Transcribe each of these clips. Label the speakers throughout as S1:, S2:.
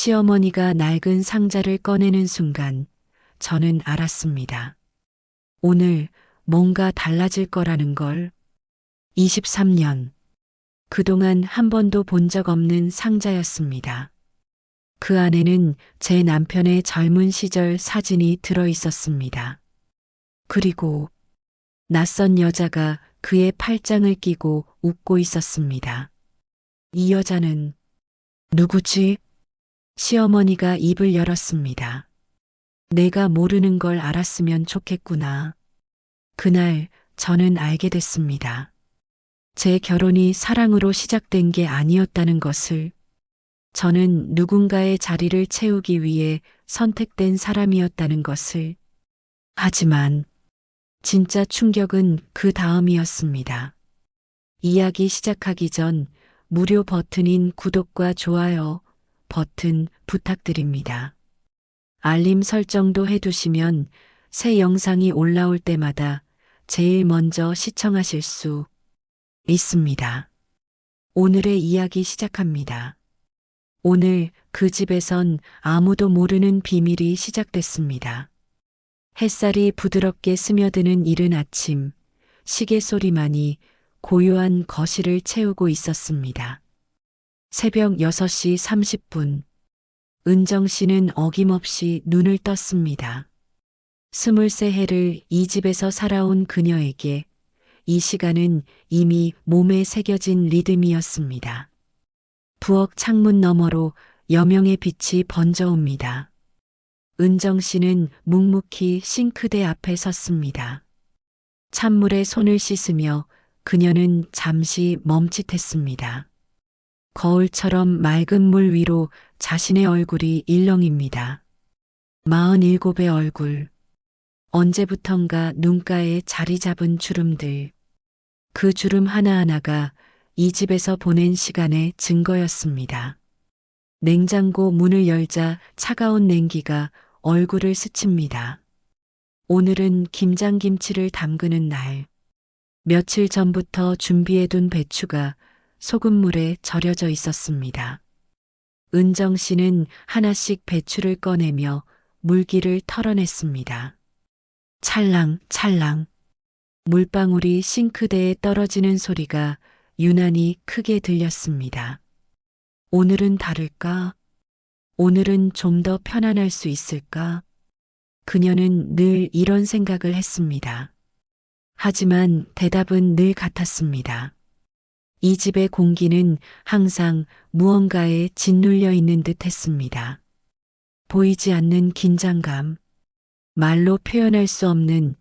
S1: 시어머니가 낡은 상자를 꺼내는 순간 저는 알았습니다. 오늘 뭔가 달라질 거라는 걸. 23년. 그동안 한 번도 본 적 없는 상자였습니다. 그 안에는 제 남편의 젊은 시절 사진이 들어 있었습니다. 그리고 낯선 여자가 그의 팔짱을 끼고 웃고 있었습니다. 이 여자는 누구지? 시어머니가 입을 열었습니다. 내가 모르는 걸 알았으면 좋겠구나. 그날 저는 알게 됐습니다. 제 결혼이 사랑으로 시작된 게 아니었다는 것을, 저는 누군가의 자리를 채우기 위해 선택된 사람이었다는 것을. 하지만 진짜 충격은 그 다음이었습니다. 이야기 시작하기 전 무료 버튼인 구독과 좋아요 버튼 부탁드립니다. 알림 설정도 해두시면 새 영상이 올라올 때마다 제일 먼저 시청하실 수 있습니다. 오늘의 이야기 시작합니다. 오늘 그 집에선 아무도 모르는 비밀이 시작됐습니다. 햇살이 부드럽게 스며드는 이른 아침, 시계 소리만이 고요한 거실을 채우고 있었습니다. 새벽 6시 30분. 은정 씨는 어김없이 눈을 떴습니다. 23해를 이 집에서 살아온 그녀에게 이 시간은 이미 몸에 새겨진 리듬이었습니다. 부엌 창문 너머로 여명의 빛이 번져옵니다. 은정 씨는 묵묵히 싱크대 앞에 섰습니다. 찬물에 손을 씻으며 그녀는 잠시 멈칫했습니다. 거울처럼 맑은 물 위로 자신의 얼굴이 일렁입니다. 47의 얼굴. 언제부턴가 눈가에 자리 잡은 주름들. 그 주름 하나하나가 이 집에서 보낸 시간의 증거였습니다. 냉장고 문을 열자 차가운 냉기가 얼굴을 스칩니다. 오늘은 김장김치를 담그는 날. 며칠 전부터 준비해둔 배추가 소금물에 절여져 있었습니다. 은정 씨는 하나씩 배추를 꺼내며 물기를 털어냈습니다. 찰랑 찰랑. 물방울이 싱크대에 떨어지는 소리가 유난히 크게 들렸습니다. 오늘은 다를까? 오늘은 좀 더 편안할 수 있을까? 그녀는 늘 이런 생각을 했습니다. 하지만 대답은 늘 같았습니다. 이 집의 공기는 항상 무언가에 짓눌려 있는 듯 했습니다. 보이지 않는 긴장감, 말로 표현할 수 없는,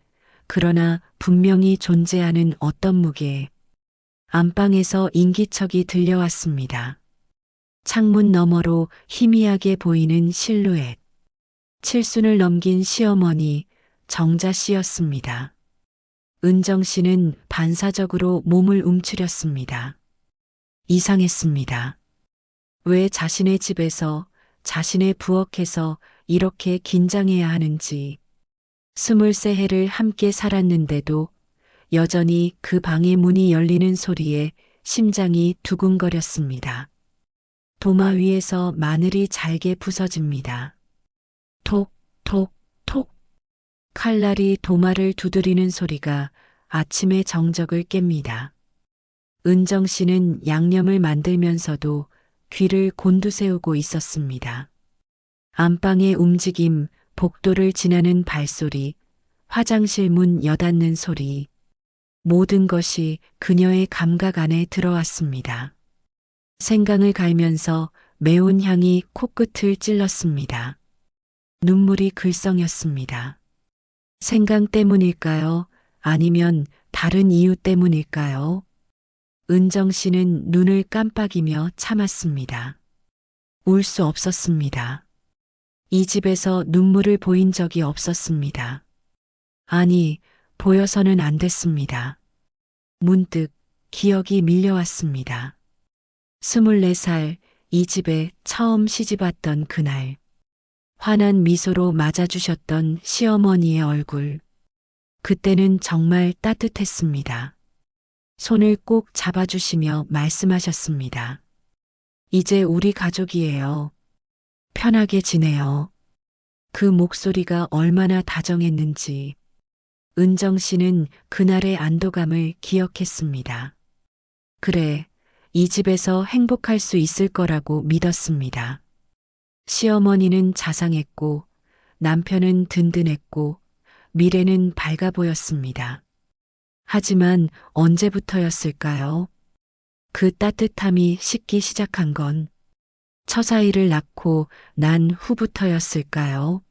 S1: 그러나 분명히 존재하는 어떤 무게. 안방에서 인기척이 들려왔습니다. 창문 너머로 희미하게 보이는 실루엣. 칠순을 넘긴 시어머니 정자 씨였습니다. 은정 씨는 반사적으로 몸을 움츠렸습니다. 이상했습니다. 왜 자신의 집에서, 자신의 부엌에서 이렇게 긴장해야 하는지. 23해를 함께 살았는데도 여전히 그 방의 문이 열리는 소리에 심장이 두근거렸습니다. 도마 위에서 마늘이 잘게 부서집니다. 톡, 톡, 톡. 칼날이 도마를 두드리는 소리가 아침의 정적을 깹니다. 은정 씨는 양념을 만들면서도 귀를 곤두세우고 있었습니다. 안방의 움직임, 복도를 지나는 발소리, 화장실 문 여닫는 소리, 모든 것이 그녀의 감각 안에 들어왔습니다. 생강을 갈면서 매운 향이 코끝을 찔렀습니다. 눈물이 글썽였습니다. 생강 때문일까요? 아니면 다른 이유 때문일까요? 은정 씨는 눈을 깜빡이며 참았습니다. 울 수 없었습니다. 이 집에서 눈물을 보인 적이 없었습니다. 아니, 보여서는 안 됐습니다. 문득 기억이 밀려왔습니다. 24살 이 집에 처음 시집왔던 그날. 환한 미소로 맞아주셨던 시어머니의 얼굴. 그때는 정말 따뜻했습니다. 손을 꼭 잡아주시며 말씀하셨습니다. 이제 우리 가족이에요. 편하게 지내요. 그 목소리가 얼마나 다정했는지 은정 씨는 그날의 안도감을 기억했습니다. 그래, 이 집에서 행복할 수 있을 거라고 믿었습니다. 시어머니는 자상했고 남편은 든든했고 미래는 밝아 보였습니다. 하지만 언제부터였을까요? 그 따뜻함이 식기 시작한 건 처사이를 낳고 난 후부터였을까요?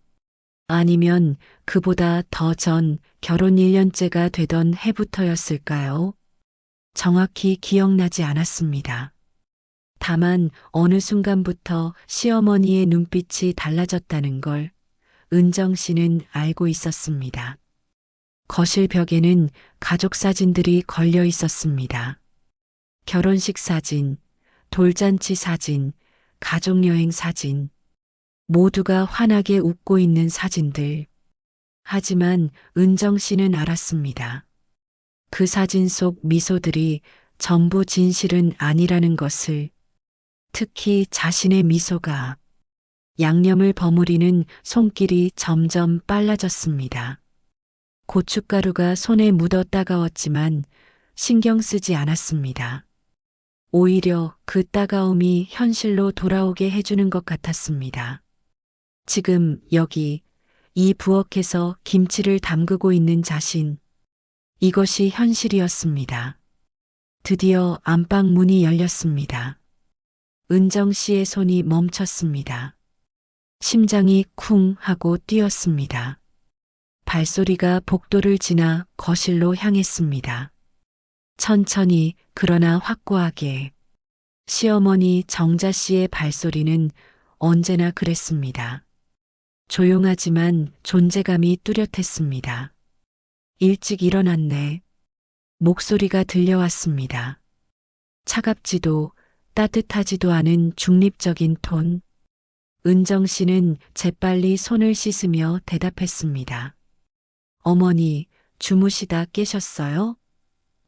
S1: 아니면 그보다 더 전 결혼 1년째가 되던 해부터였을까요? 정확히 기억나지 않았습니다. 다만 어느 순간부터 시어머니의 눈빛이 달라졌다는 걸 은정 씨는 알고 있었습니다. 거실 벽에는 가족 사진들이 걸려 있었습니다. 결혼식 사진, 돌잔치 사진, 가족여행 사진, 모두가 환하게 웃고 있는 사진들. 하지만 은정 씨는 알았습니다. 그 사진 속 미소들이 전부 진실은 아니라는 것을, 특히 자신의 미소가 양념을 버무리는 손길이 점점 빨라졌습니다. 고춧가루가 손에 묻어 따가웠지만 신경 쓰지 않았습니다. 오히려 그 따가움이 현실로 돌아오게 해주는 것 같았습니다. 지금 여기 이 부엌에서 김치를 담그고 있는 자신, 이것이 현실이었습니다. 드디어 안방 문이 열렸습니다. 은정 씨의 손이 멈췄습니다. 심장이 쿵 하고 뛰었습니다. 발소리가 복도를 지나 거실로 향했습니다. 천천히 그러나 확고하게. 시어머니 정자 씨의 발소리는 언제나 그랬습니다. 조용하지만 존재감이 뚜렷했습니다. 일찍 일어났네. 목소리가 들려왔습니다. 차갑지도 따뜻하지도 않은 중립적인 톤. 은정 씨는 재빨리 손을 씻으며 대답했습니다. 어머니, 주무시다 깨셨어요?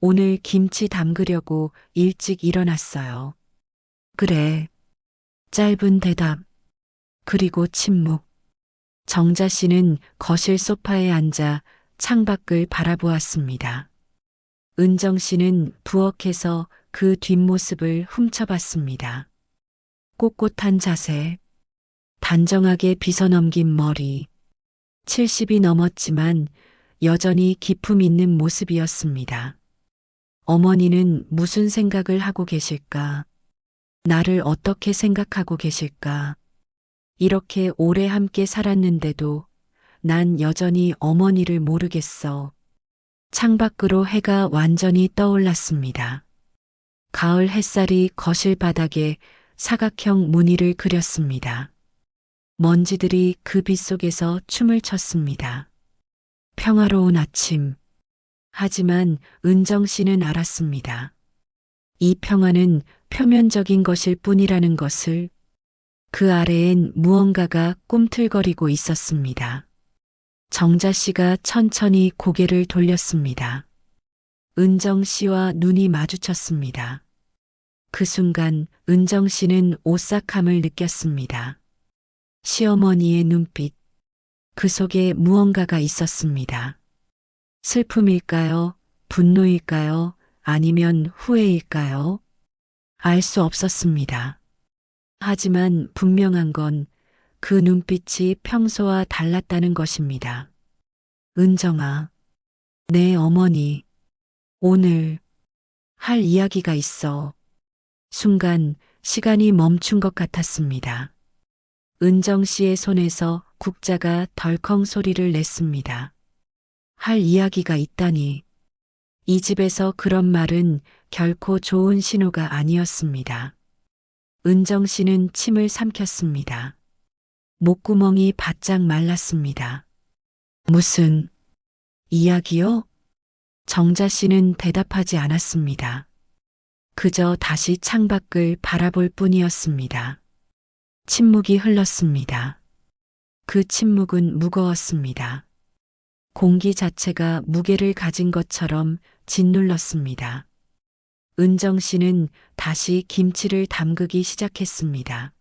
S1: 오늘 김치 담그려고 일찍 일어났어요. 그래. 짧은 대답. 그리고 침묵. 정자 씨는 거실 소파에 앉아 창밖을 바라보았습니다. 은정 씨는 부엌에서 그 뒷모습을 훔쳐봤습니다. 꼿꼿한 자세, 단정하게 빗어넘긴 머리, 70이 넘었지만 여전히 기품 있는 모습이었습니다. 어머니는 무슨 생각을 하고 계실까? 나를 어떻게 생각하고 계실까? 이렇게 오래 함께 살았는데도 난 여전히 어머니를 모르겠어. 창밖으로 해가 완전히 떠올랐습니다. 가을 햇살이 거실 바닥에 사각형 무늬를 그렸습니다. 먼지들이 그 빛 속에서 춤을 췄습니다. 평화로운 아침. 하지만 은정 씨는 알았습니다. 이 평화는 표면적인 것일 뿐이라는 것을. 그 아래엔 무언가가 꿈틀거리고 있었습니다. 정자 씨가 천천히 고개를 돌렸습니다. 은정 씨와 눈이 마주쳤습니다. 그 순간 은정 씨는 오싹함을 느꼈습니다. 시어머니의 눈빛, 그 속에 무언가가 있었습니다. 슬픔일까요? 분노일까요? 아니면 후회일까요? 알 수 없었습니다. 하지만 분명한 건 그 눈빛이 평소와 달랐다는 것입니다. 은정아, 내 어머니, 오늘 할 이야기가 있어. 순간 시간이 멈춘 것 같았습니다. 은정 씨의 손에서 국자가 덜컹 소리를 냈습니다. 할 이야기가 있다니. 이 집에서 그런 말은 결코 좋은 신호가 아니었습니다. 은정 씨는 침을 삼켰습니다. 목구멍이 바짝 말랐습니다. 무슨 이야기요? 정자 씨는 대답하지 않았습니다. 그저 다시 창밖을 바라볼 뿐이었습니다. 침묵이 흘렀습니다. 그 침묵은 무거웠습니다. 공기 자체가 무게를 가진 것처럼 짓눌렀습니다. 은정 씨는 다시 김치를 담그기 시작했습니다.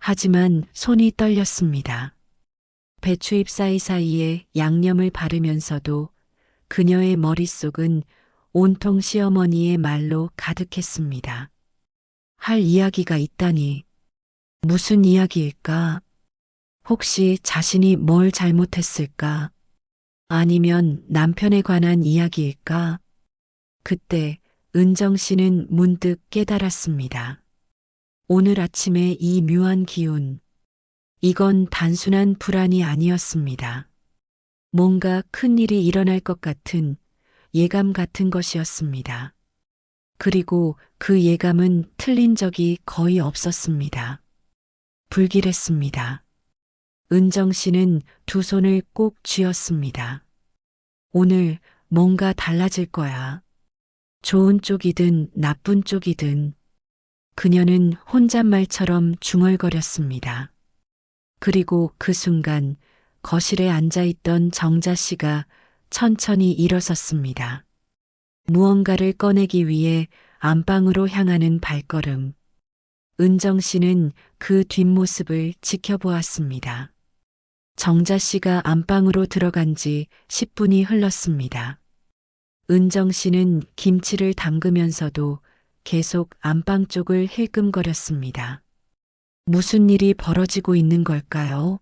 S1: 하지만 손이 떨렸습니다. 배추잎 사이사이에 양념을 바르면서도 그녀의 머릿속은 온통 시어머니의 말로 가득했습니다. 할 이야기가 있다니. 무슨 이야기일까? 혹시 자신이 뭘 잘못했을까? 아니면 남편에 관한 이야기일까? 그때 은정 씨는 문득 깨달았습니다. 오늘 아침에 이 묘한 기운, 이건 단순한 불안이 아니었습니다. 뭔가 큰 일이 일어날 것 같은 예감 같은 것이었습니다. 그리고 그 예감은 틀린 적이 거의 없었습니다. 불길했습니다. 은정 씨는 두 손을 꼭 쥐었습니다. 오늘 뭔가 달라질 거야. 좋은 쪽이든 나쁜 쪽이든. 그녀는 혼잣말처럼 중얼거렸습니다. 그리고 그 순간 거실에 앉아있던 정자 씨가 천천히 일어섰습니다. 무언가를 꺼내기 위해 안방으로 향하는 발걸음. 은정 씨는 그 뒷모습을 지켜보았습니다. 정자 씨가 안방으로 들어간 지 10분이 흘렀습니다. 은정 씨는 김치를 담그면서도 계속 안방 쪽을 힐끔거렸습니다. 무슨 일이 벌어지고 있는 걸까요?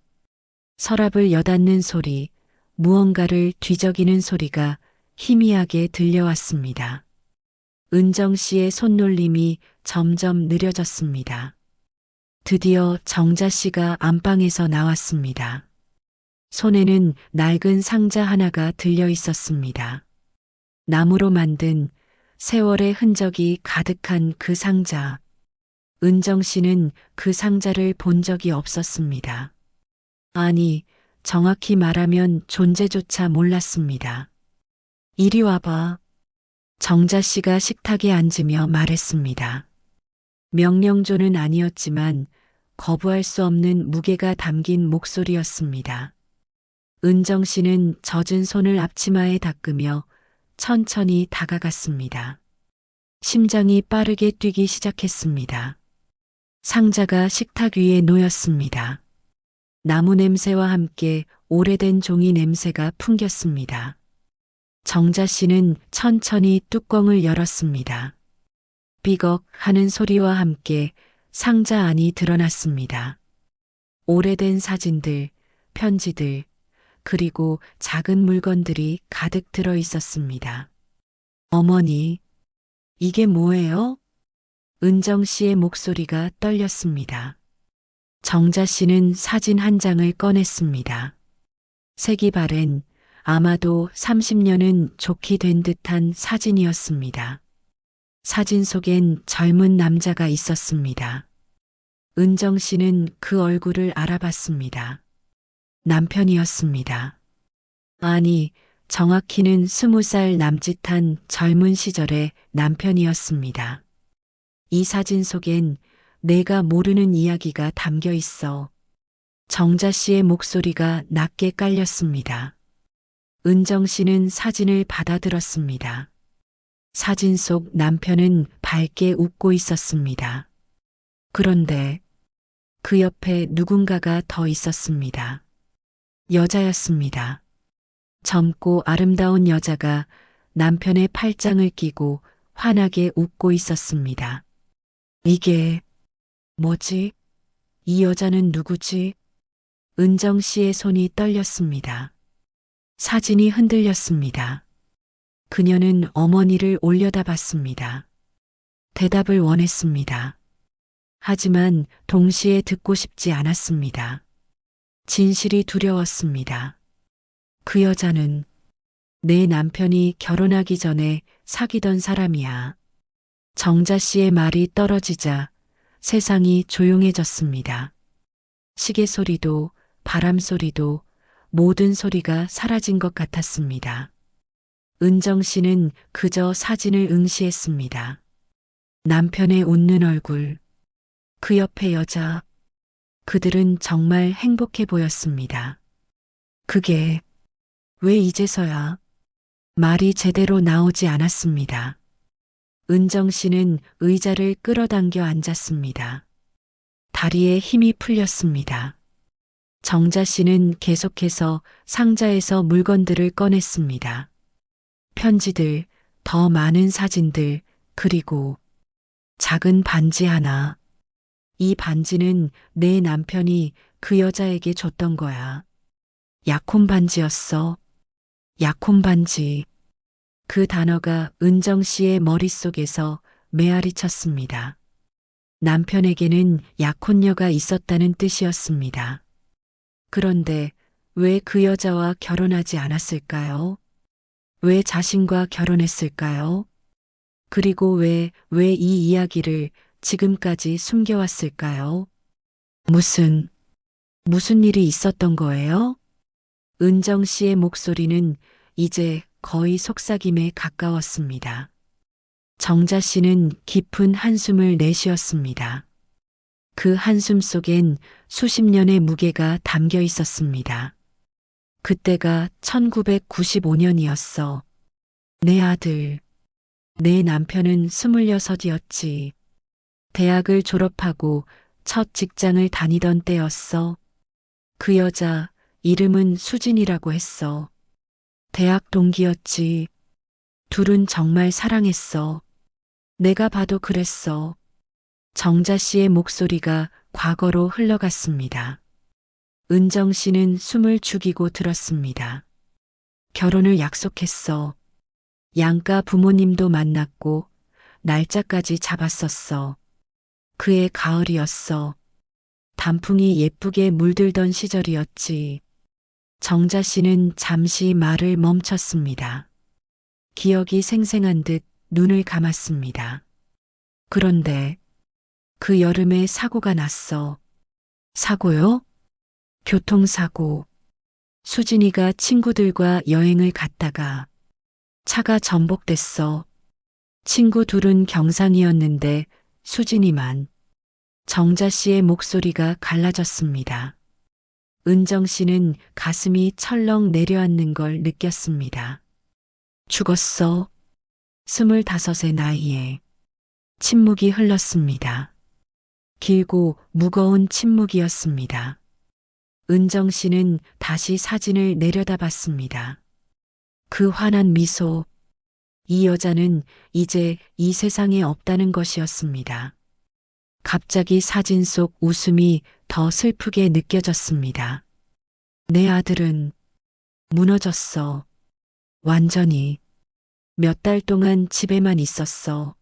S1: 서랍을 여닫는 소리, 무언가를 뒤적이는 소리가 희미하게 들려왔습니다. 은정 씨의 손놀림이 점점 느려졌습니다. 드디어 정자 씨가 안방에서 나왔습니다. 손에는 낡은 상자 하나가 들려 있었습니다. 나무로 만든 세월의 흔적이 가득한 그 상자. 은정 씨는 그 상자를 본 적이 없었습니다. 아니, 정확히 말하면 존재조차 몰랐습니다. 이리 와봐. 정자 씨가 식탁에 앉으며 말했습니다. 명령조는 아니었지만 거부할 수 없는 무게가 담긴 목소리였습니다. 은정 씨는 젖은 손을 앞치마에 닦으며 천천히 다가갔습니다. 심장이 빠르게 뛰기 시작했습니다. 상자가 식탁 위에 놓였습니다. 나무 냄새와 함께 오래된 종이 냄새가 풍겼습니다. 정자 씨는 천천히 뚜껑을 열었습니다. 삐걱 하는 소리와 함께 상자 안이 드러났습니다. 오래된 사진들, 편지들, 그리고 작은 물건들이 가득 들어 있었습니다. 어머니, 이게 뭐예요? 은정 씨의 목소리가 떨렸습니다. 정자 씨는 사진 한 장을 꺼냈습니다. 색이 바랜 아마도 30년은 좋게 된 듯한 사진이었습니다. 사진 속엔 젊은 남자가 있었습니다. 은정 씨는 그 얼굴을 알아봤습니다. 남편이었습니다. 아니, 정확히는 20살 남짓한 젊은 시절의 남편이었습니다. 이 사진 속엔 내가 모르는 이야기가 담겨 있어. 정자 씨의 목소리가 낮게 깔렸습니다. 은정 씨는 사진을 받아들었습니다. 사진 속 남편은 밝게 웃고 있었습니다. 그런데 그 옆에 누군가가 더 있었습니다. 여자였습니다. 젊고 아름다운 여자가 남편의 팔짱을 끼고 환하게 웃고 있었습니다. 이게 뭐지? 이 여자는 누구지? 은정 씨의 손이 떨렸습니다. 사진이 흔들렸습니다. 그녀는 어머니를 올려다봤습니다. 대답을 원했습니다. 하지만 동시에 듣고 싶지 않았습니다. 진실이 두려웠습니다. 그 여자는 내 남편이 결혼하기 전에 사귀던 사람이야. 정자 씨의 말이 떨어지자 세상이 조용해졌습니다. 시계 소리도 바람 소리도 모든 소리가 사라진 것 같았습니다. 은정 씨는 그저 사진을 응시했습니다. 남편의 웃는 얼굴, 그 옆에 여자, 그들은 정말 행복해 보였습니다. 그게 왜 이제서야? 말이 제대로 나오지 않았습니다. 은정 씨는 의자를 끌어당겨 앉았습니다. 다리에 힘이 풀렸습니다. 정자 씨는 계속해서 상자에서 물건들을 꺼냈습니다. 편지들, 더 많은 사진들, 그리고 작은 반지 하나. 이 반지는 내 남편이 그 여자에게 줬던 거야. 약혼 반지였어. 약혼 반지. 그 단어가 은정 씨의 머릿속에서 메아리 쳤습니다. 남편에게는 약혼녀가 있었다는 뜻이었습니다. 그런데 왜 그 여자와 결혼하지 않았을까요? 왜 자신과 결혼했을까요? 그리고 왜 이 이야기를 지금까지 숨겨왔을까요? 무슨 일이 있었던 거예요? 은정 씨의 목소리는 이제 거의 속삭임에 가까웠습니다. 정자 씨는 깊은 한숨을 내쉬었습니다. 그 한숨 속엔 수십 년의 무게가 담겨 있었습니다. 그때가 1995년이었어. 내 아들, 내 남편은 26이었지. 대학을 졸업하고 첫 직장을 다니던 때였어. 그 여자 이름은 수진이라고 했어. 대학 동기였지. 둘은 정말 사랑했어. 내가 봐도 그랬어. 정자 씨의 목소리가 과거로 흘러갔습니다. 은정 씨는 숨을 죽이고 들었습니다. 결혼을 약속했어. 양가 부모님도 만났고 날짜까지 잡았었어. 그해 가을이었어. 단풍이 예쁘게 물들던 시절이었지. 정자 씨는 잠시 말을 멈췄습니다. 기억이 생생한 듯 눈을 감았습니다. 그런데 그 여름에 사고가 났어. 사고요? 교통사고. 수진이가 친구들과 여행을 갔다가 차가 전복됐어. 친구 둘은 경상이었는데 수진이만. 정자 씨의 목소리가 갈라졌습니다. 은정 씨는 가슴이 철렁 내려앉는 걸 느꼈습니다. 죽었어. 25의 나이에. 침묵이 흘렀습니다. 길고 무거운 침묵이었습니다. 은정 씨는 다시 사진을 내려다봤습니다. 그 환한 미소. 이 여자는 이제 이 세상에 없다는 것이었습니다. 갑자기 사진 속 웃음이 더 슬프게 느껴졌습니다. 내 아들은 무너졌어. 완전히. 몇 달 동안 집에만 있었어.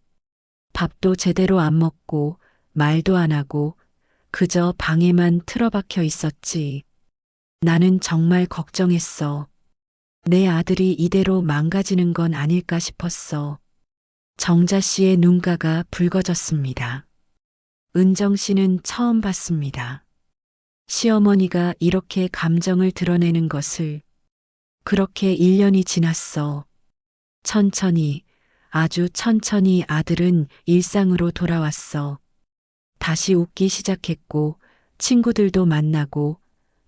S1: 밥도 제대로 안 먹고 말도 안 하고 그저 방에만 틀어박혀 있었지. 나는 정말 걱정했어. 내 아들이 이대로 망가지는 건 아닐까 싶었어. 정자 씨의 눈가가 붉어졌습니다. 은정 씨는 처음 봤습니다. 시어머니가 이렇게 감정을 드러내는 것을. 그렇게 1년이 지났어. 천천히, 아주 천천히 아들은 일상으로 돌아왔어. 다시 웃기 시작했고, 친구들도 만나고,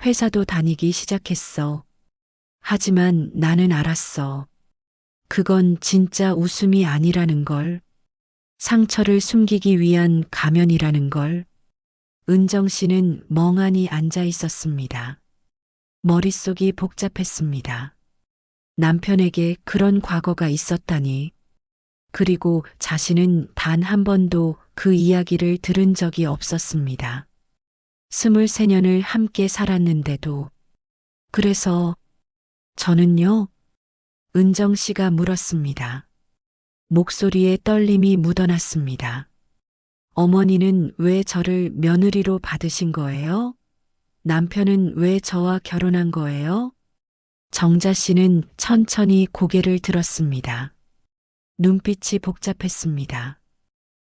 S1: 회사도 다니기 시작했어. 하지만 나는 알았어. 그건 진짜 웃음이 아니라는 걸. 상처를 숨기기 위한 가면이라는 걸. 은정 씨는 멍하니 앉아 있었습니다. 머릿속이 복잡했습니다. 남편에게 그런 과거가 있었다니. 그리고 자신은 단 한 번도 그 이야기를 들은 적이 없었습니다. 23년을 함께 살았는데도. 그래서 저는요? 은정 씨가 물었습니다. 목소리에 떨림이 묻어났습니다. 어머니는 왜 저를 며느리로 받으신 거예요? 남편은 왜 저와 결혼한 거예요? 정자 씨는 천천히 고개를 들었습니다. 눈빛이 복잡했습니다.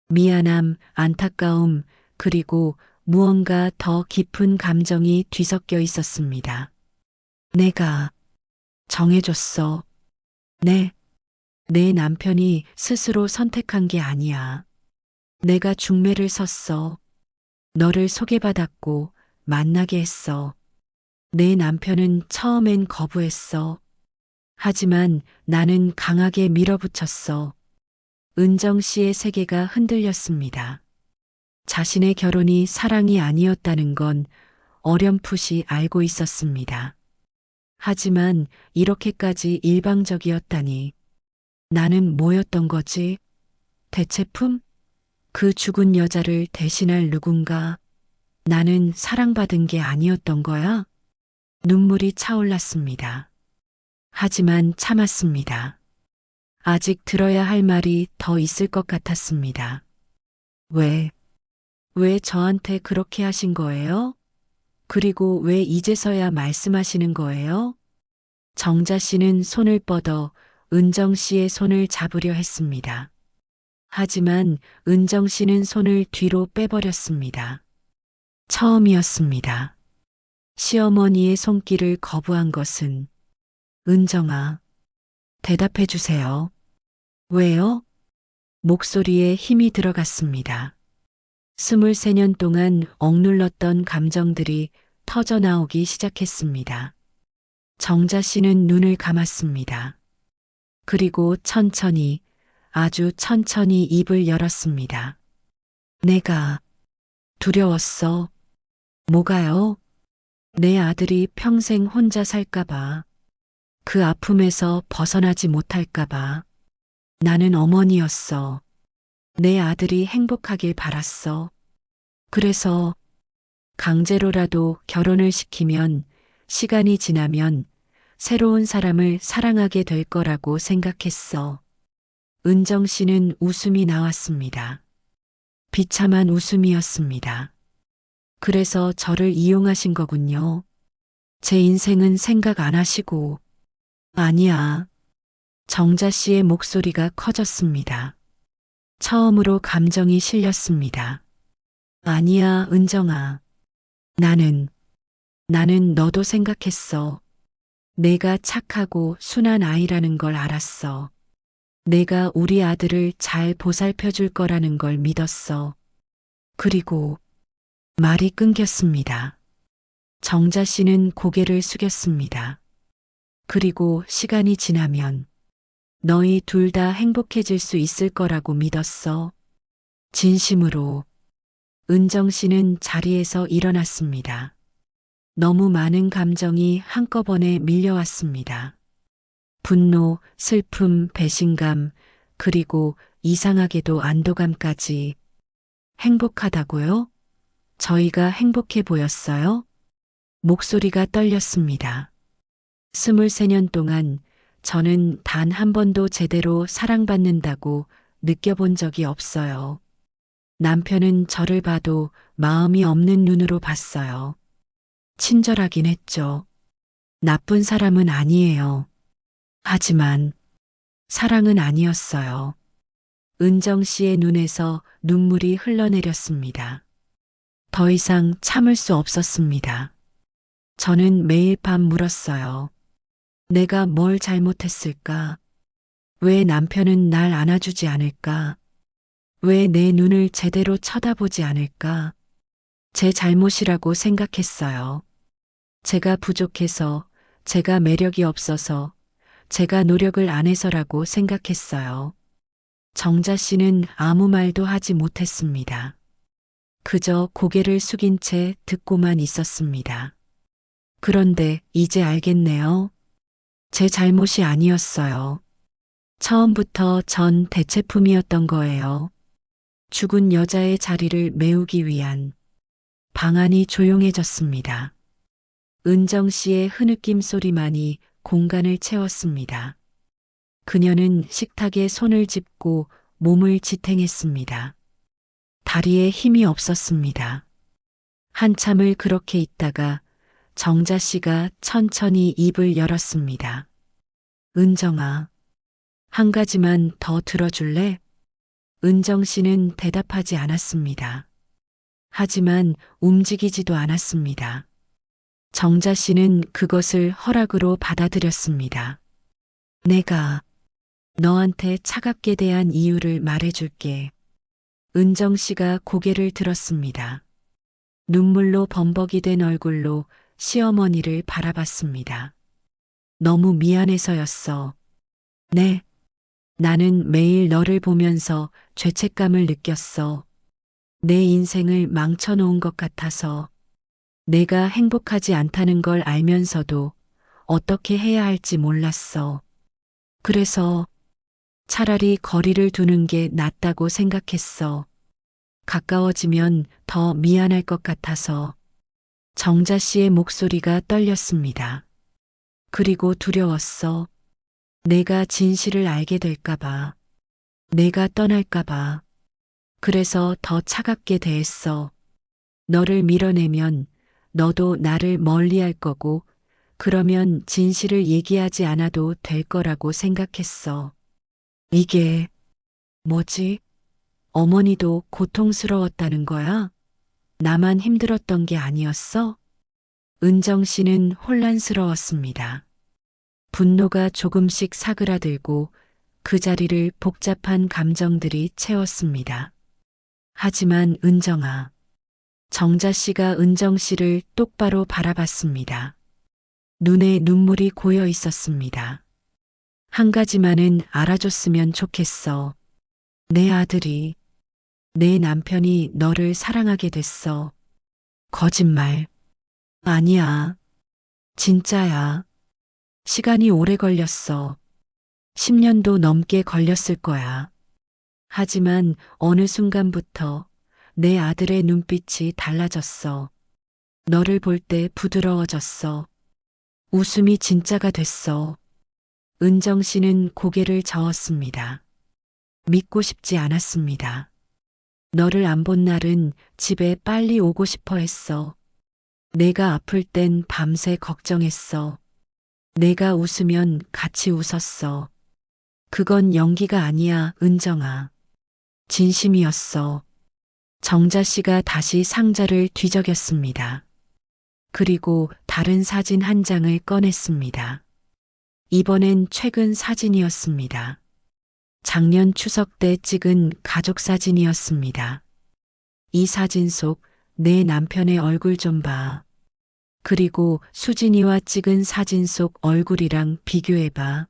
S1: 미안함, 안타까움, 그리고 무언가 더 깊은 감정이 뒤섞여 있었습니다. 내가 정해줬어. 네. 내 남편이 스스로 선택한 게 아니야. 내가 중매를 섰어. 너를 소개받았고 만나게 했어. 내 남편은 처음엔 거부했어. 하지만 나는 강하게 밀어붙였어. 은정 씨의 세계가 흔들렸습니다. 자신의 결혼이 사랑이 아니었다는 건 어렴풋이 알고 있었습니다. 하지만 이렇게까지 일방적이었다니. 나는 뭐였던 거지? 대체품? 그 죽은 여자를 대신할 누군가? 나는 사랑받은 게 아니었던 거야? 눈물이 차올랐습니다. 하지만 참았습니다. 아직 들어야 할 말이 더 있을 것 같았습니다. 왜, 왜 저한테 그렇게 하신 거예요? 그리고 왜 이제서야 말씀하시는 거예요? 정자 씨는 손을 뻗어 은정 씨의 손을 잡으려 했습니다. 하지만 은정 씨는 손을 뒤로 빼버렸습니다. 처음이었습니다. 시어머니의 손길을 거부한 것은. 은정아, 대답해 주세요. 왜요? 목소리에 힘이 들어갔습니다. 23년 동안 억눌렀던 감정들이 터져 나오기 시작했습니다. 정자 씨는 눈을 감았습니다. 그리고 천천히, 아주 천천히 입을 열었습니다. 내가 두려웠어. 뭐가요? 내 아들이 평생 혼자 살까봐. 그 아픔에서 벗어나지 못할까봐. 나는 어머니였어. 내 아들이 행복하길 바랐어. 그래서 강제로라도 결혼을 시키면 시간이 지나면 새로운 사람을 사랑하게 될 거라고 생각했어. 은정 씨는 웃음이 나왔습니다. 비참한 웃음이었습니다. 그래서 저를 이용하신 거군요. 제 인생은 생각 안 하시고. 아니야. 정자 씨의 목소리가 커졌습니다. 처음으로 감정이 실렸습니다. 아니야, 은정아. 나는 너도 생각했어. 내가 착하고 순한 아이라는 걸 알았어. 내가 우리 아들을 잘 보살펴 줄 거라는 걸 믿었어. 그리고 말이 끊겼습니다. 정자 씨는 고개를 숙였습니다. 그리고 시간이 지나면 너희 둘 다 행복해질 수 있을 거라고 믿었어. 진심으로. 은정 씨는 자리에서 일어났습니다. 너무 많은 감정이 한꺼번에 밀려왔습니다. 분노, 슬픔, 배신감, 그리고 이상하게도 안도감까지. 행복하다고요? 저희가 행복해 보였어요? 목소리가 떨렸습니다. 23년 동안 저는 단 한 번도 제대로 사랑받는다고 느껴본 적이 없어요. 남편은 저를 봐도 마음이 없는 눈으로 봤어요. 친절하긴 했죠. 나쁜 사람은 아니에요. 하지만 사랑은 아니었어요. 은정 씨의 눈에서 눈물이 흘러내렸습니다. 더 이상 참을 수 없었습니다. 저는 매일 밤 물었어요. 내가 뭘 잘못했을까? 왜 남편은 날 안아주지 않을까? 왜 내 눈을 제대로 쳐다보지 않을까? 제 잘못이라고 생각했어요. 제가 부족해서, 제가 매력이 없어서, 제가 노력을 안 해서라고 생각했어요. 정자 씨는 아무 말도 하지 못했습니다. 그저 고개를 숙인 채 듣고만 있었습니다. 그런데 이제 알겠네요. 제 잘못이 아니었어요. 처음부터 전 대체품이었던 거예요. 죽은 여자의 자리를 메우기 위한. 방안이 조용해졌습니다. 은정 씨의 흐느낌 소리만이 공간을 채웠습니다. 그녀는 식탁에 손을 짚고 몸을 지탱했습니다. 다리에 힘이 없었습니다. 한참을 그렇게 있다가 정자 씨가 천천히 입을 열었습니다. 은정아, 한 가지만 더 들어줄래? 은정 씨는 대답하지 않았습니다. 하지만 움직이지도 않았습니다. 정자 씨는 그것을 허락으로 받아들였습니다. 내가 너한테 차갑게 대한 이유를 말해줄게. 은정 씨가 고개를 들었습니다. 눈물로 범벅이 된 얼굴로 시어머니를 바라봤습니다. 너무 미안해서였어. 네. 나는 매일 너를 보면서 죄책감을 느꼈어. 내 인생을 망쳐놓은 것 같아서 내가 행복하지 않다는 걸 알면서도 어떻게 해야 할지 몰랐어. 그래서 차라리 거리를 두는 게 낫다고 생각했어. 가까워지면 더 미안할 것 같아서. 정자 씨의 목소리가 떨렸습니다. 그리고 두려웠어. 내가 진실을 알게 될까봐. 내가 떠날까봐. 그래서 더 차갑게 대했어. 너를 밀어내면 너도 나를 멀리할 거고, 그러면 진실을 얘기하지 않아도 될 거라고 생각했어. 이게 뭐지? 어머니도 고통스러웠다는 거야? 나만 힘들었던 게 아니었어? 은정 씨는 혼란스러웠습니다. 분노가 조금씩 사그라들고 그 자리를 복잡한 감정들이 채웠습니다. 하지만 은정아, 정자 씨가 은정 씨를 똑바로 바라봤습니다. 눈에 눈물이 고여 있었습니다. 한 가지만은 알아줬으면 좋겠어. 내 아들이, 내 남편이 너를 사랑하게 됐어. 거짓말. 아니야. 진짜야. 시간이 오래 걸렸어. 10년도 넘게 걸렸을 거야. 하지만 어느 순간부터 내 아들의 눈빛이 달라졌어. 너를 볼 때 부드러워졌어. 웃음이 진짜가 됐어. 은정 씨는 고개를 저었습니다. 믿고 싶지 않았습니다. 너를 안 본 날은 집에 빨리 오고 싶어 했어. 내가 아플 땐 밤새 걱정했어. 내가 웃으면 같이 웃었어. 그건 연기가 아니야, 은정아. 진심이었어. 정자 씨가 다시 상자를 뒤적였습니다. 그리고 다른 사진 한 장을 꺼냈습니다. 이번엔 최근 사진이었습니다. 작년 추석 때 찍은 가족 사진이었습니다. 이 사진 속 내 남편의 얼굴 좀 봐. 그리고 수진이와 찍은 사진 속 얼굴이랑 비교해봐.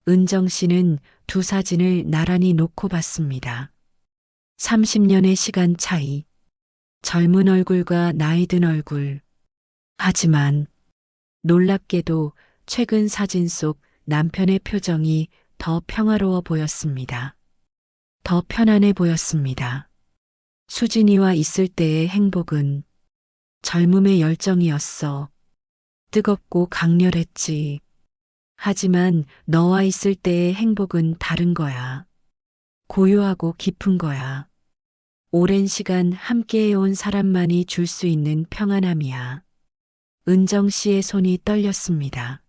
S1: 은정 씨는 두 사진을 나란히 놓고 봤습니다. 30년의 시간 차이. 젊은 얼굴과 나이 든 얼굴. 하지만 놀랍게도 최근 사진 속 남편의 표정이 더 평화로워 보였습니다. 더 편안해 보였습니다. 수진이와 있을 때의 행복은 젊음의 열정이었어. 뜨겁고 강렬했지. 하지만 너와 있을 때의 행복은 다른 거야. 고요하고 깊은 거야. 오랜 시간 함께해온 사람만이 줄 수 있는 평안함이야. 은정 씨의 손이 떨렸습니다.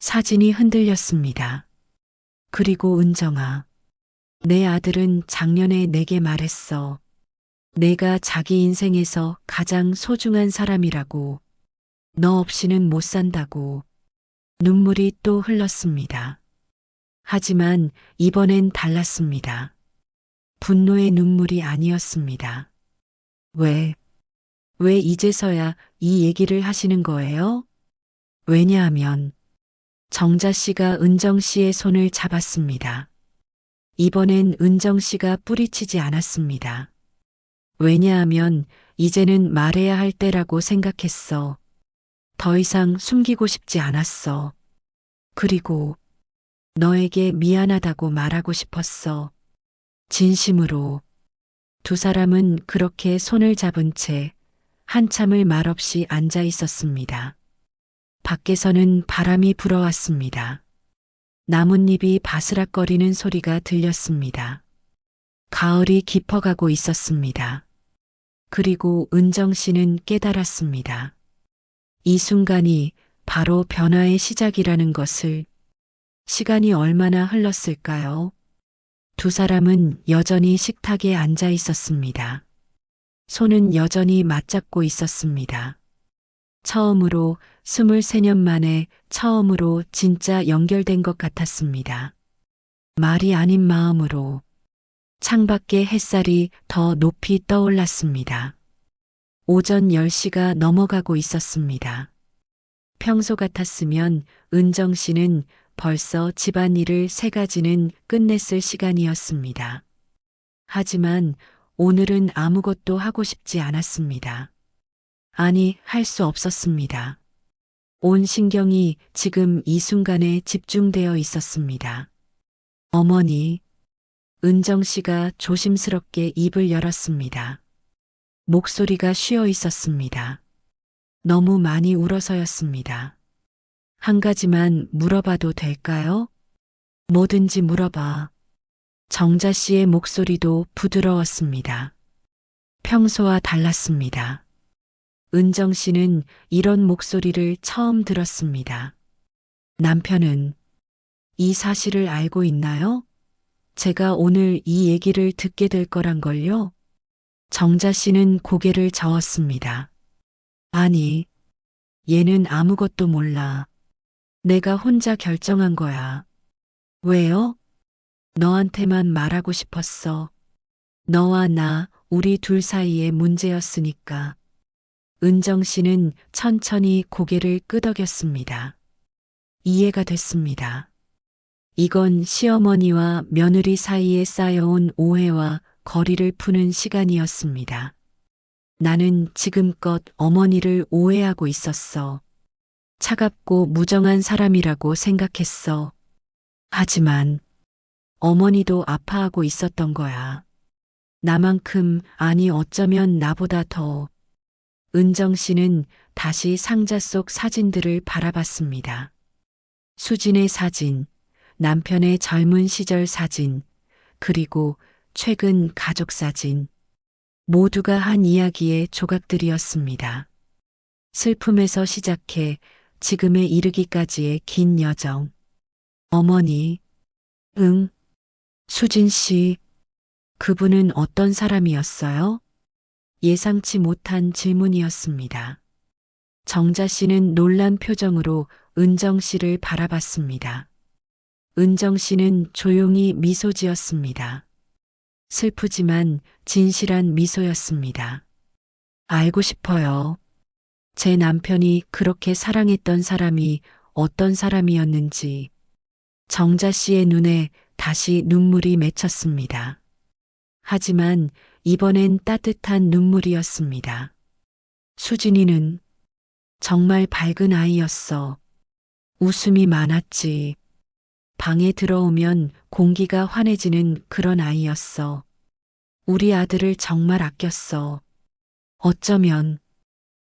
S1: 사진이 흔들렸습니다. 그리고 은정아, 내 아들은 작년에 내게 말했어. 내가 자기 인생에서 가장 소중한 사람이라고. 너 없이는 못 산다고. 눈물이 또 흘렀습니다. 하지만 이번엔 달랐습니다. 분노의 눈물이 아니었습니다. 왜 이제서야 이 얘기를 하시는 거예요? 왜냐하면 정자 씨가 은정 씨의 손을 잡았습니다. 이번엔 은정 씨가 뿌리치지 않았습니다. 왜냐하면 이제는 말해야 할 때라고 생각했어. 더 이상 숨기고 싶지 않았어. 그리고 너에게 미안하다고 말하고 싶었어. 진심으로. 두 사람은 그렇게 손을 잡은 채 한참을 말없이 앉아 있었습니다. 밖에서는 바람이 불어왔습니다. 나뭇잎이 바스락거리는 소리가 들렸습니다. 가을이 깊어가고 있었습니다. 그리고 은정 씨는 깨달았습니다. 이 순간이 바로 변화의 시작이라는 것을. 시간이 얼마나 흘렀을까요? 두 사람은 여전히 식탁에 앉아 있었습니다. 손은 여전히 맞잡고 있었습니다. 처음으로 23년 만에 처음으로 진짜 연결된 것 같았습니다. 말이 아닌 마음으로. 창밖에 햇살이 더 높이 떠올랐습니다. 오전 10시가 넘어가고 있었습니다. 평소 같았으면 은정 씨는 벌써 집안일을 3가지는 끝냈을 시간이었습니다. 하지만 오늘은 아무것도 하고 싶지 않았습니다. 아니, 할 수 없었습니다. 온 신경이 지금 이 순간에 집중되어 있었습니다. 어머니, 은정 씨가 조심스럽게 입을 열었습니다. 목소리가 쉬어 있었습니다. 너무 많이 울어서였습니다. 한 가지만 물어봐도 될까요? 뭐든지 물어봐. 정자 씨의 목소리도 부드러웠습니다. 평소와 달랐습니다. 은정 씨는 이런 목소리를 처음 들었습니다. 남편은 이 사실을 알고 있나요? 제가 오늘 이 얘기를 듣게 될 거란 걸요? 정자 씨는 고개를 저었습니다. 아니, 얘는 아무것도 몰라. 내가 혼자 결정한 거야. 왜요? 너한테만 말하고 싶었어. 너와 나, 우리 둘 사이의 문제였으니까. 은정 씨는 천천히 고개를 끄덕였습니다. 이해가 됐습니다. 이건 시어머니와 며느리 사이에 쌓여온 오해와 거리를 푸는 시간이었습니다. 나는 지금껏 어머니를 오해하고 있었어. 차갑고 무정한 사람이라고 생각했어. 하지만 어머니도 아파하고 있었던 거야. 나만큼, 아니 어쩌면 나보다 더. 은정 씨는 다시 상자 속 사진들을 바라봤습니다. 수진의 사진, 남편의 젊은 시절 사진, 그리고 최근 가족 사진. 모두가 한 이야기의 조각들이었습니다. 슬픔에서 시작해 지금에 이르기까지의 긴 여정. 어머니, 응, 수진 씨, 그분은 어떤 사람이었어요? 예상치 못한 질문이었습니다. 정자 씨는 놀란 표정으로 은정 씨를 바라봤습니다. 은정 씨는 조용히 미소 지었습니다. 슬프지만 진실한 미소였습니다. 알고 싶어요. 제 남편이 그렇게 사랑했던 사람이 어떤 사람이었는지. 정자 씨의 눈에 다시 눈물이 맺혔습니다. 하지만 이번엔 따뜻한 눈물이었습니다. 수진이는 정말 밝은 아이였어. 웃음이 많았지. 방에 들어오면 공기가 환해지는 그런 아이였어. 우리 아들을 정말 아꼈어. 어쩌면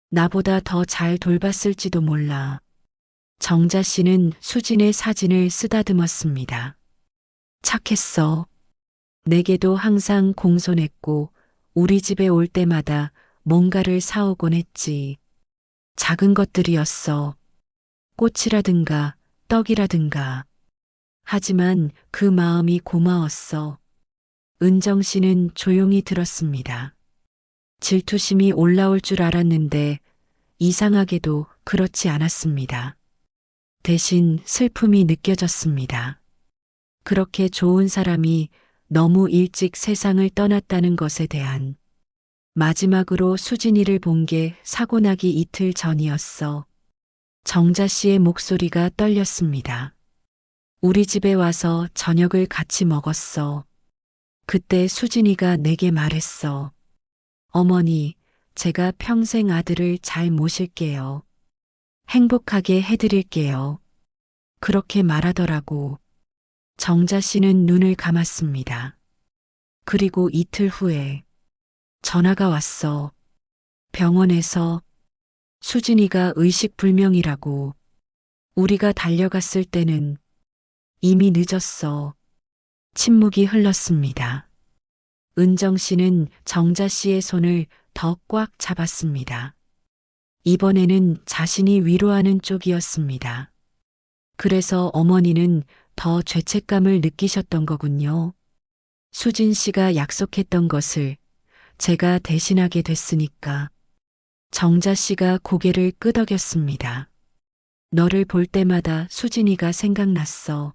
S1: 나보다 더 잘 돌봤을지도 몰라. 정자 씨는 수진의 사진을 쓰다듬었습니다. 착했어. 내게도 항상 공손했고 우리 집에 올 때마다 뭔가를 사오곤 했지. 작은 것들이었어. 꽃이라든가 떡이라든가. 하지만 그 마음이 고마웠어. 은정 씨는 조용히 들었습니다. 질투심이 올라올 줄 알았는데 이상하게도 그렇지 않았습니다. 대신 슬픔이 느껴졌습니다. 그렇게 좋은 사람이 너무 일찍 세상을 떠났다는 것에 대한. 마지막으로 수진이를 본 게 사고 나기 이틀 전이었어. 정자 씨의 목소리가 떨렸습니다. 우리 집에 와서 저녁을 같이 먹었어. 그때 수진이가 내게 말했어. 어머니, 제가 평생 아들을 잘 모실게요. 행복하게 해드릴게요. 그렇게 말하더라고. 정자 씨는 눈을 감았습니다. 그리고 이틀 후에 전화가 왔어. 병원에서 수진이가 의식불명이라고. 우리가 달려갔을 때는 이미 늦었어. 침묵이 흘렀습니다. 은정 씨는 정자 씨의 손을 더 꽉 잡았습니다. 이번에는 자신이 위로하는 쪽이었습니다. 그래서 어머니는 더 죄책감을 느끼셨던 거군요. 수진 씨가 약속했던 것을 제가 대신하게 됐으니까. 정자 씨가 고개를 끄덕였습니다. 너를 볼 때마다 수진이가 생각났어.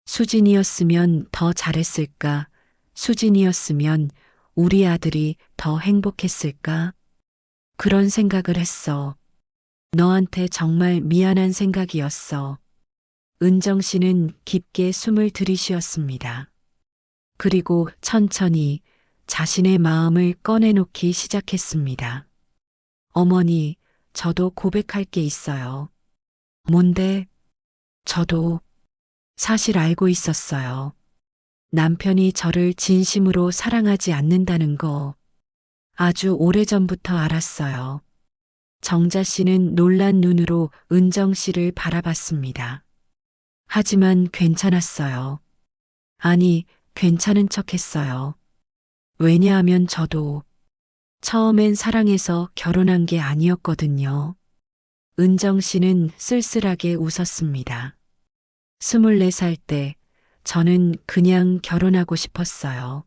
S1: 수진이었으면 더 잘했을까? 수진이었으면 우리 아들이 더 행복했을까? 그런 생각을 했어. 너한테 정말 미안한 생각이었어. 은정 씨는 깊게 숨을 들이쉬었습니다. 그리고 천천히 자신의 마음을 꺼내놓기 시작했습니다. 어머니, 저도 고백할 게 있어요. 뭔데? 저도 사실 알고 있었어요. 남편이 저를 진심으로 사랑하지 않는다는 거 아주 오래전부터 알았어요. 정자 씨는 놀란 눈으로 은정 씨를 바라봤습니다. 하지만 괜찮았어요. 아니, 괜찮은 척 했어요. 왜냐하면 저도 처음엔 사랑해서 결혼한 게 아니었거든요. 은정 씨는 쓸쓸하게 웃었습니다. 24살 때 저는 그냥 결혼하고 싶었어요.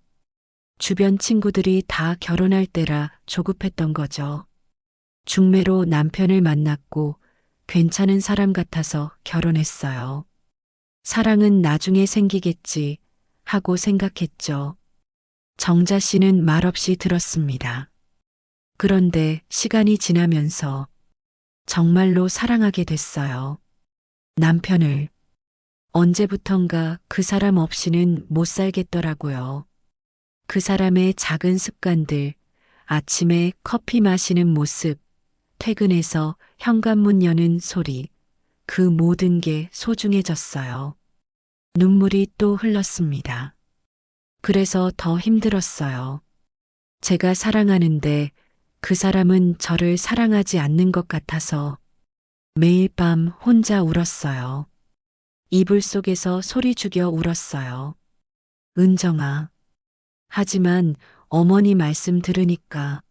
S1: 주변 친구들이 다 결혼할 때라 조급했던 거죠. 중매로 남편을 만났고 괜찮은 사람 같아서 결혼했어요. 사랑은 나중에 생기겠지 하고 생각했죠. 정자 씨는 말없이 들었습니다. 그런데 시간이 지나면서 정말로 사랑하게 됐어요. 남편을 언제부턴가 그 사람 없이는 못 살겠더라고요. 그 사람의 작은 습관들, 아침에 커피 마시는 모습, 퇴근해서 현관문 여는 소리, 그 모든 게 소중해졌어요. 눈물이 또 흘렀습니다. 그래서 더 힘들었어요. 제가 사랑하는데 그 사람은 저를 사랑하지 않는 것 같아서 매일 밤 혼자 울었어요. 이불 속에서 소리 죽여 울었어요. 은정아. 하지만 어머니 말씀 들으니까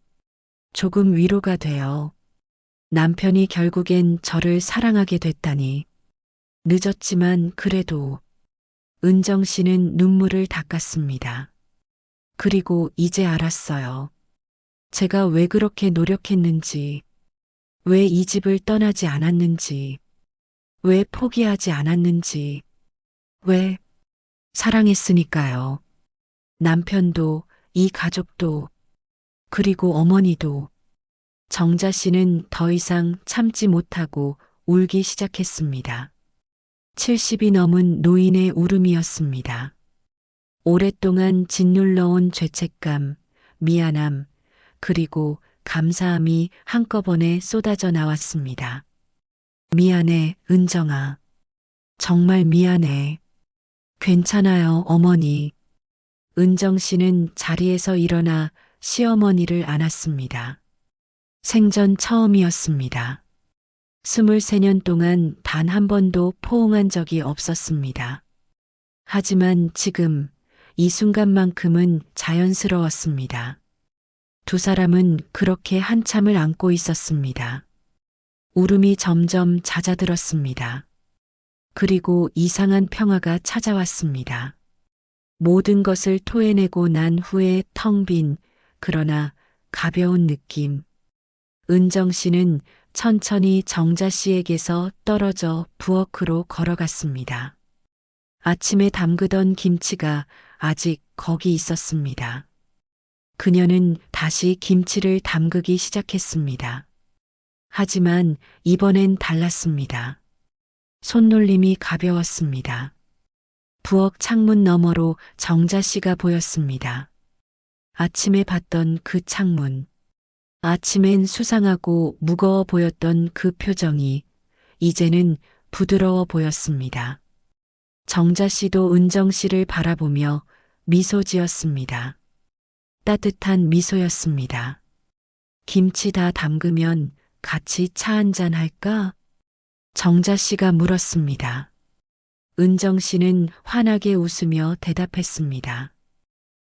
S1: 조금 위로가 돼요. 남편이 결국엔 저를 사랑하게 됐다니. 늦었지만 그래도 은정 씨는 눈물을 닦았습니다. 그리고 이제 알았어요. 제가 왜 그렇게 노력했는지, 왜 이 집을 떠나지 않았는지, 왜 포기하지 않았는지, 왜 사랑했으니까요. 남편도, 이 가족도, 그리고 어머니도. 정자 씨는 더 이상 참지 못하고 울기 시작했습니다. 70이 넘은 노인의 울음이었습니다. 오랫동안 짓눌러온 죄책감, 미안함, 그리고 감사함이 한꺼번에 쏟아져 나왔습니다. 미안해, 은정아. 정말 미안해. 괜찮아요, 어머니. 은정 씨는 자리에서 일어나 시어머니를 안았습니다. 생전 처음이었습니다. 23년 동안 단 한 번도 포옹한 적이 없었습니다. 하지만 지금 이 순간만큼은 자연스러웠습니다. 두 사람은 그렇게 한참을 안고 있었습니다. 울음이 점점 잦아들었습니다. 그리고 이상한 평화가 찾아왔습니다. 모든 것을 토해내고 난 후에 텅 빈, 그러나 가벼운 느낌. 은정 씨는 천천히 정자 씨에게서 떨어져 부엌으로 걸어갔습니다. 아침에 담그던 김치가 아직 거기 있었습니다. 그녀는 다시 김치를 담그기 시작했습니다. 하지만 이번엔 달랐습니다. 손놀림이 가벼웠습니다. 부엌 창문 너머로 정자 씨가 보였습니다. 아침에 봤던 그 창문. 아침엔 수상하고 무거워 보였던 그 표정이 이제는 부드러워 보였습니다. 정자 씨도 은정 씨를 바라보며 미소 지었습니다. 따뜻한 미소였습니다. 김치 다 담그면 같이 차 한잔 할까? 정자 씨가 물었습니다. 은정 씨는 환하게 웃으며 대답했습니다.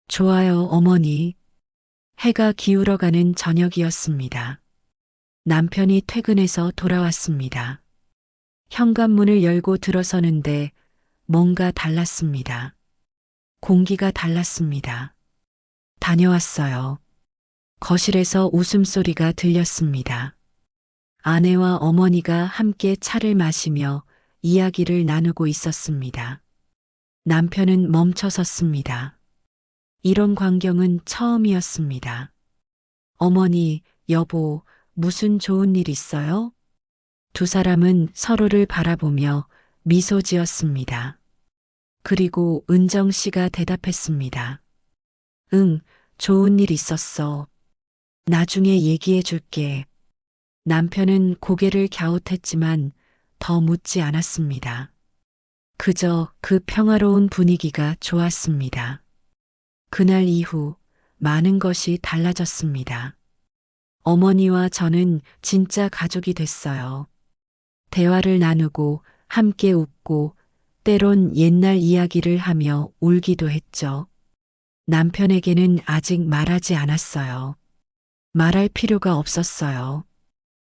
S1: 좋아요, 어머니. 해가 기울어가는 저녁이었습니다. 남편이 퇴근해서 돌아왔습니다. 현관문을 열고 들어서는데 뭔가 달랐습니다. 공기가 달랐습니다. 다녀왔어요. 거실에서 웃음소리가 들렸습니다. 아내와 어머니가 함께 차를 마시며 이야기를 나누고 있었습니다. 남편은 멈춰 섰습니다. 이런 광경은 처음이었습니다. 어머니, 여보, 무슨 좋은 일 있어요? 두 사람은 서로를 바라보며 미소 지었습니다. 그리고 은정 씨가 대답했습니다. 응, 좋은 일 있었어. 나중에 얘기해 줄게. 남편은 고개를 갸웃했지만 더 묻지 않았습니다. 그저 그 평화로운 분위기가 좋았습니다. 그날 이후 많은 것이 달라졌습니다. 어머니와 저는 진짜 가족이 됐어요. 대화를 나누고 함께 웃고 때론 옛날 이야기를 하며 울기도 했죠. 남편에게는 아직 말하지 않았어요. 말할 필요가 없었어요.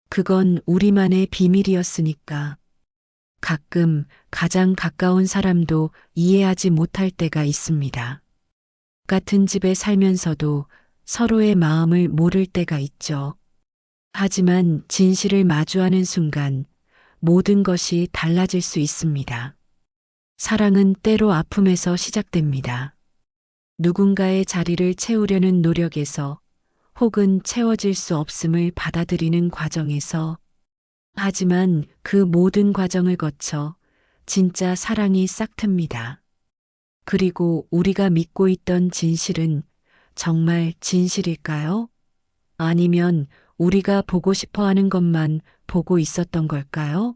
S1: 그건 우리만의 비밀이었으니까. 가끔 가장 가까운 사람도 이해하지 못할 때가 있습니다. 같은 집에 살면서도 서로의 마음을 모를 때가 있죠. 하지만 진실을 마주하는 순간 모든 것이 달라질 수 있습니다. 사랑은 때로 아픔에서 시작됩니다. 누군가의 자리를 채우려는 노력에서 혹은 채워질 수 없음을 받아들이는 과정에서 하지만 그 모든 과정을 거쳐 진짜 사랑이 싹틉니다. 그리고 우리가 믿고 있던 진실은 정말 진실일까요? 아니면 우리가 보고 싶어 하는 것만 보고 있었던 걸까요?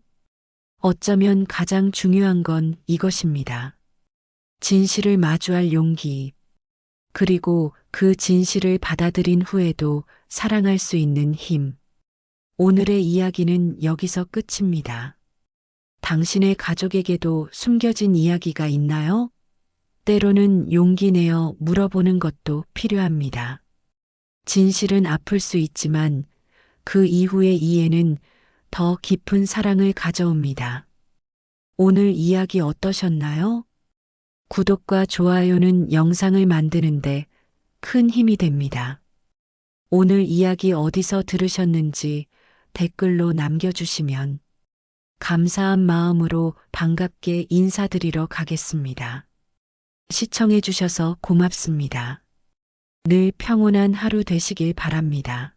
S1: 어쩌면 가장 중요한 건 이것입니다. 진실을 마주할 용기, 그리고 그 진실을 받아들인 후에도 사랑할 수 있는 힘. 오늘의 이야기는 여기서 끝입니다. 당신의 가족에게도 숨겨진 이야기가 있나요? 때로는 용기 내어 물어보는 것도 필요합니다. 진실은 아플 수 있지만 그 이후의 이해는 더 깊은 사랑을 가져옵니다. 오늘 이야기 어떠셨나요? 구독과 좋아요는 영상을 만드는데 큰 힘이 됩니다. 오늘 이야기 어디서 들으셨는지 댓글로 남겨주시면 감사한 마음으로 반갑게 인사드리러 가겠습니다. 시청해주셔서 고맙습니다. 늘 평온한 하루 되시길 바랍니다.